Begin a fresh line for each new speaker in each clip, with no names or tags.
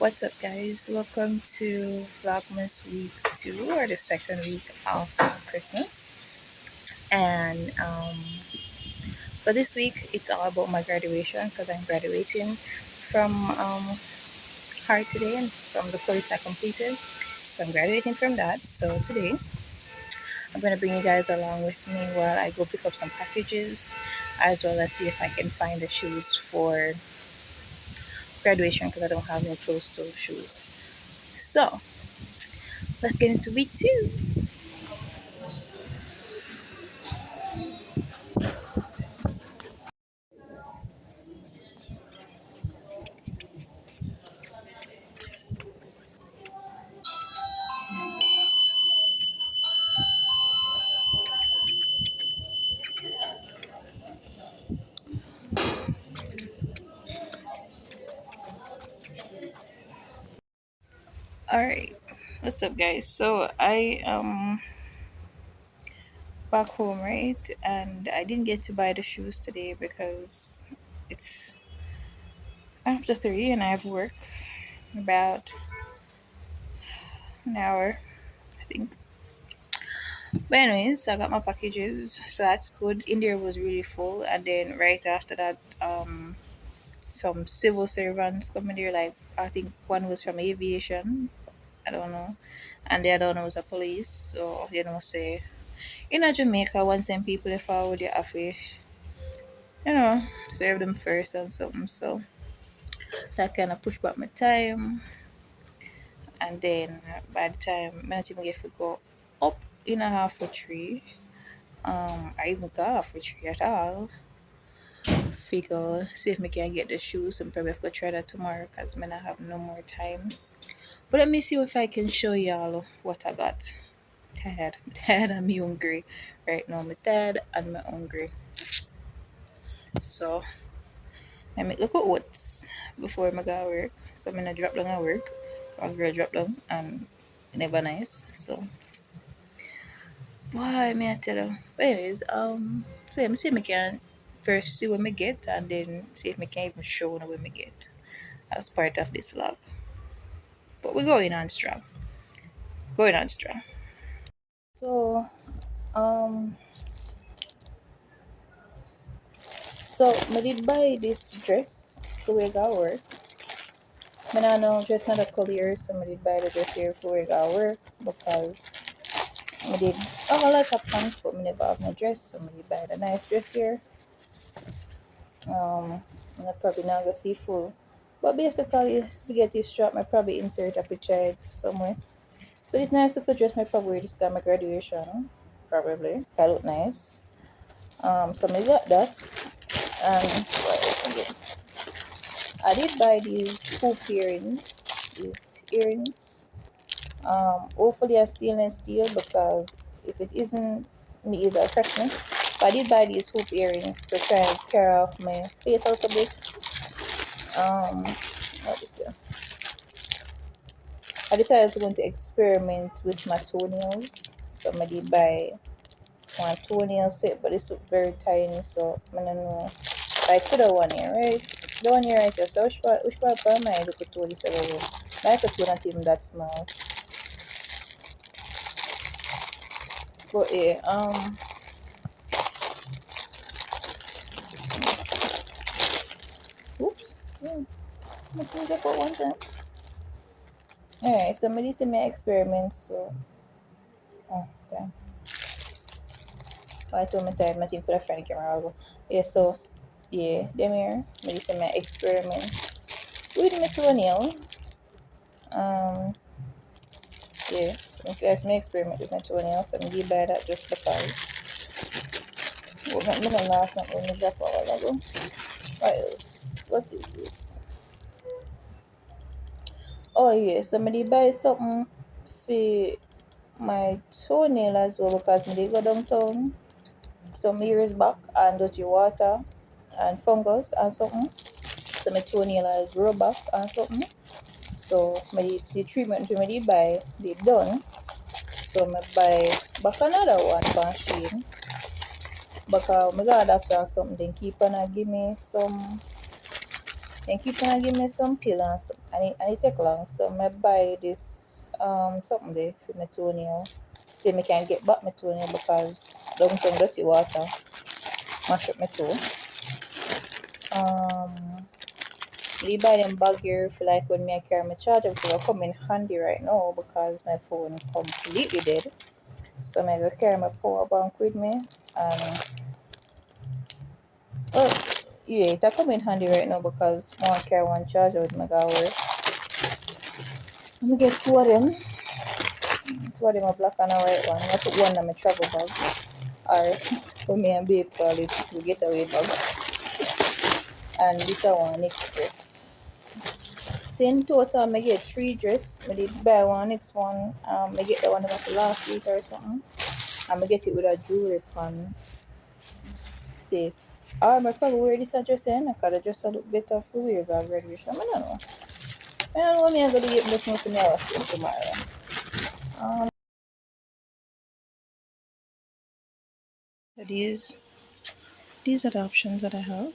What's up, guys? Welcome to Vlogmas Week 2, or the second week of Christmas. And for this week, it's all about my graduation because I'm graduating from Hard today and from the course I completed. So I'm graduating from that. So today, I'm going to bring you guys along with me while I go pick up some packages, as well as see if I can find the shoes for graduation because I don't have no closed toe shoes. So let's get into week 2. All right, what's up, guys? So I back home, right? And I didn't get to buy the shoes today because it's after 3 and I have work in about an hour, I think. But anyways, I got my packages, so that's good. India was really full, and then right after that, some civil servants coming there. Like I think one was from aviation, I don't know, and the other one was a police. So say in a Jamaica, once some people if I would you have to, serve them first and something. So that kind of pushed back my time. And then by the time my team get to go up in a half a tree, I even got half a tree at all. Figure see if me can get the shoes and probably have to try that tomorrow because I not have no more time. But let me see if I can show y'all what I got. Tired and me hungry. Right now, I'm tired and me hungry. So I make look at oats before I go work. So I'm gonna drop down at work. I'm gonna drop down and never nice. So why may I tell you? But anyways, so let me see if I can first see what me get and then see if I can even show what me get as part of this vlog. But we're going on strong. Going on strong. So um I did buy this dress to wear to work. I don't know dress not a color, so I did buy the dress here for wear to work because I did have a lot of pants, but I never have no dress, so I did buy the nice dress here. And I probably not gonna see full. But basically, spaghetti strap, I probably insert a picture it somewhere. So this nice little dress, I probably wear this guy my graduation, probably. That look nice. So I got that. And what else again? I did buy these hoop earrings. These earrings. Hopefully I stainless steel because if it isn't, me is affect me. But I did buy these hoop earrings to try and tear off my face a little bit. What is it? I decided I was going to experiment with my toenails. So I did buy one toenail set, but it's very tiny, so I don't know. I could have one here, right? The one here right here. So which part am I look at this over? My toe not even that small. But yeah, oops. Must have just put one time. Alright, so I did see my experiments, so oh damn. I told my time my team put a friend camera over. Yeah, so yeah, them here. I did see my experiment with my toenail. Um yeah, so it's my experiment with my toenail, so I'm gonna buy that just because. Well, not gonna last not when we drop a while ago. What else? What is this? Oh yeah, somebody buy something for my toenail as well because me did go downtown some years back and dirty water and fungus and something. So my toenail has grow back and something. So the treatment we did buy they done. So I buy back another one from Shein. Because I got a doctor and something then keep on give me some And keep on give me some pill and some, and it take long. So I buy this something there for my toenail. See me can get back my toenail because don't some dirty water mash up my toe. We buy them bag here for like when me I carry my charger because I come in handy right now because my phone completely dead. So I go carry my power bank with me and oh yeah, it come in handy right now because I want to carry one charger with my go work. Let me get two of them a black and a white one. I put one in my travel bag. Or for me and babe call it to get away bag. And this one next dress. So in total I get three dress. I did buy one next one. I get the one that was last week or something. And I get it with a jewelry pan. See. Or I probably wear this dress in because I just look better for wear the graduation. I don't know. I don't know what I'm gonna get looking for now tomorrow. Um so these are the options that I have.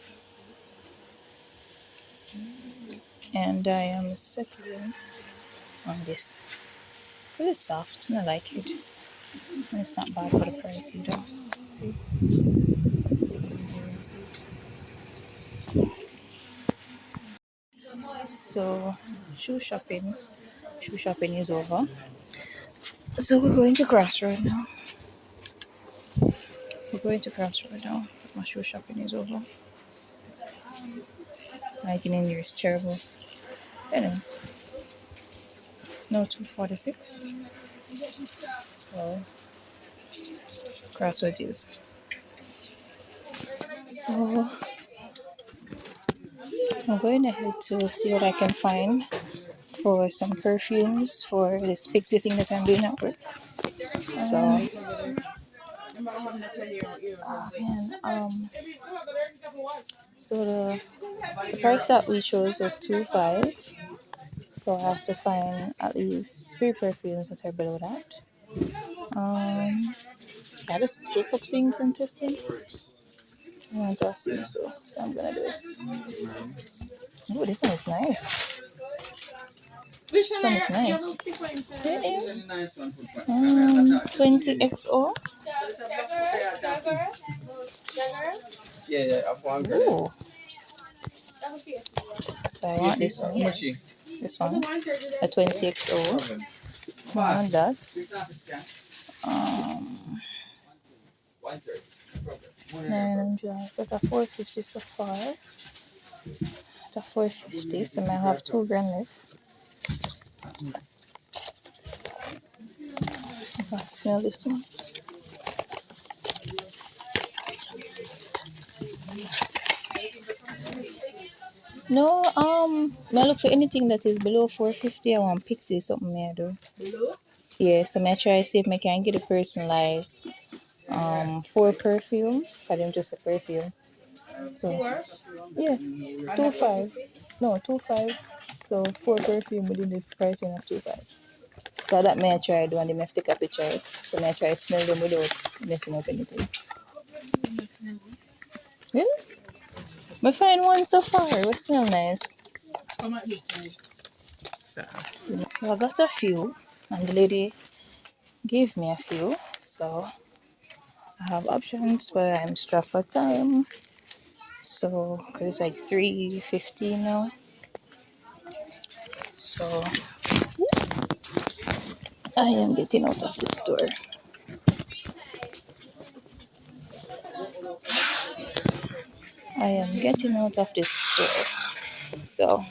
And I am settling on this. Really soft and I like it. And it's not bad for the price either. See? So shoe shopping. Shoe shopping is over. So we're going to Crossroad now. We're going to Crossroad now because my shoe shopping is over. Lighting in here is terrible. Anyways, it's now 2:46. So Crossroad is. So I'm going ahead to see what I can find for some perfumes for this Pixie thing that I'm doing at work. So, man, so the price that we chose was 2.5. So I have to find at least three perfumes that are below that. I just take up things and testing. I want to assume so I'm gonna do it. Oh, this one is nice. This one is nice. Really? 20XO. Ooh. So I want this one. This one. A 20XO. I want that. Um, 900. So that's a 450 so far. It's a 450. So I have 2 grand left. I can smell this one. No, I look for anything that is below 450. I want Pixie something me I do. Yeah, so I try to see if I can get a person like 4 perfume for them just a perfume. So yeah, 2.5. No, 2.5. So 4 perfume within the price range of 2.5. So that may I try do and then I have to take a picture of it. So may I try to smell them without messing up anything. Really? I find one so far. It smell nice. So I got a few and the lady gave me a few. So I have options but I'm strapped for time. So because it's like 3:15 now. So I am getting out of the store. I am getting out of this store. So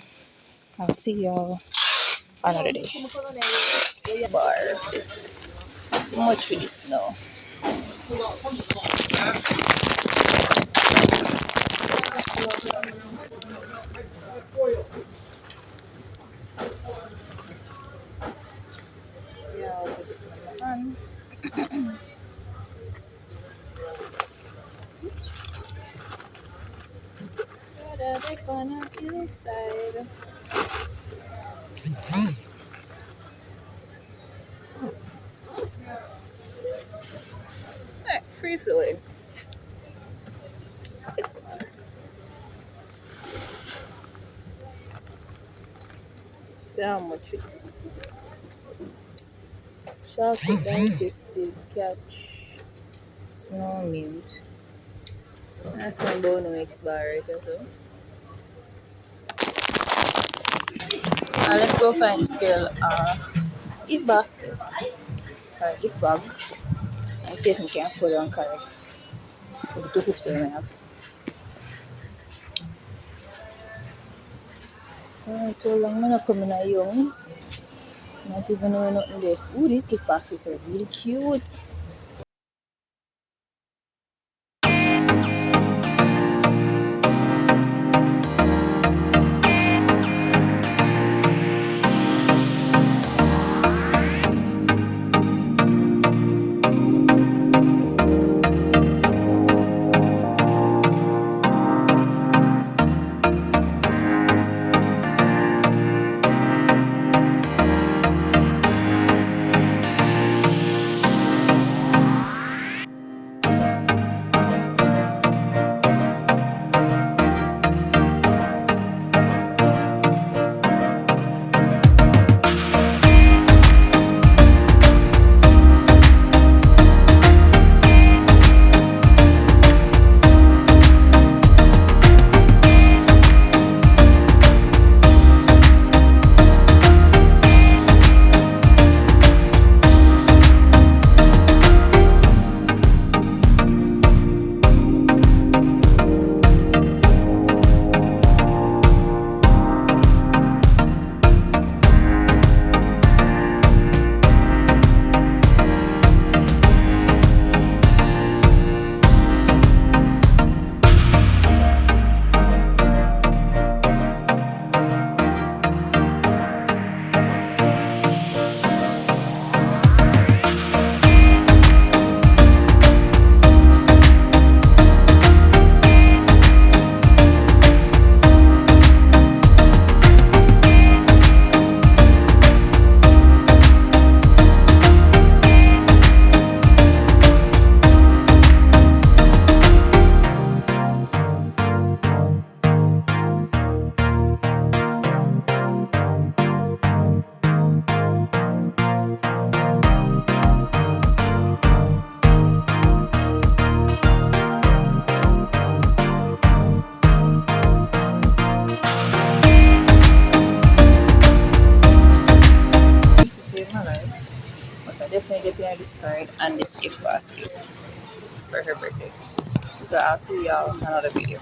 I'll see y'all another day. Bar. Much with the snow. Yeah, I'll put this in my hand. What are they gonna inside? Alright, free flowing. Excellent. See how much it is. Shark digestive catch snow mint. That's some bone mix bar right as well. Let's go find this girl gift basket or gift bag and see if we can follow and carry with the 250 we have. Alright, so long I'm not coming at youngs. Not even knowing nothing there. Ooh, these gift baskets are really cute. To save my life, but I definitely getting a discard and this gift basket for her birthday. So I'll see y'all in another video.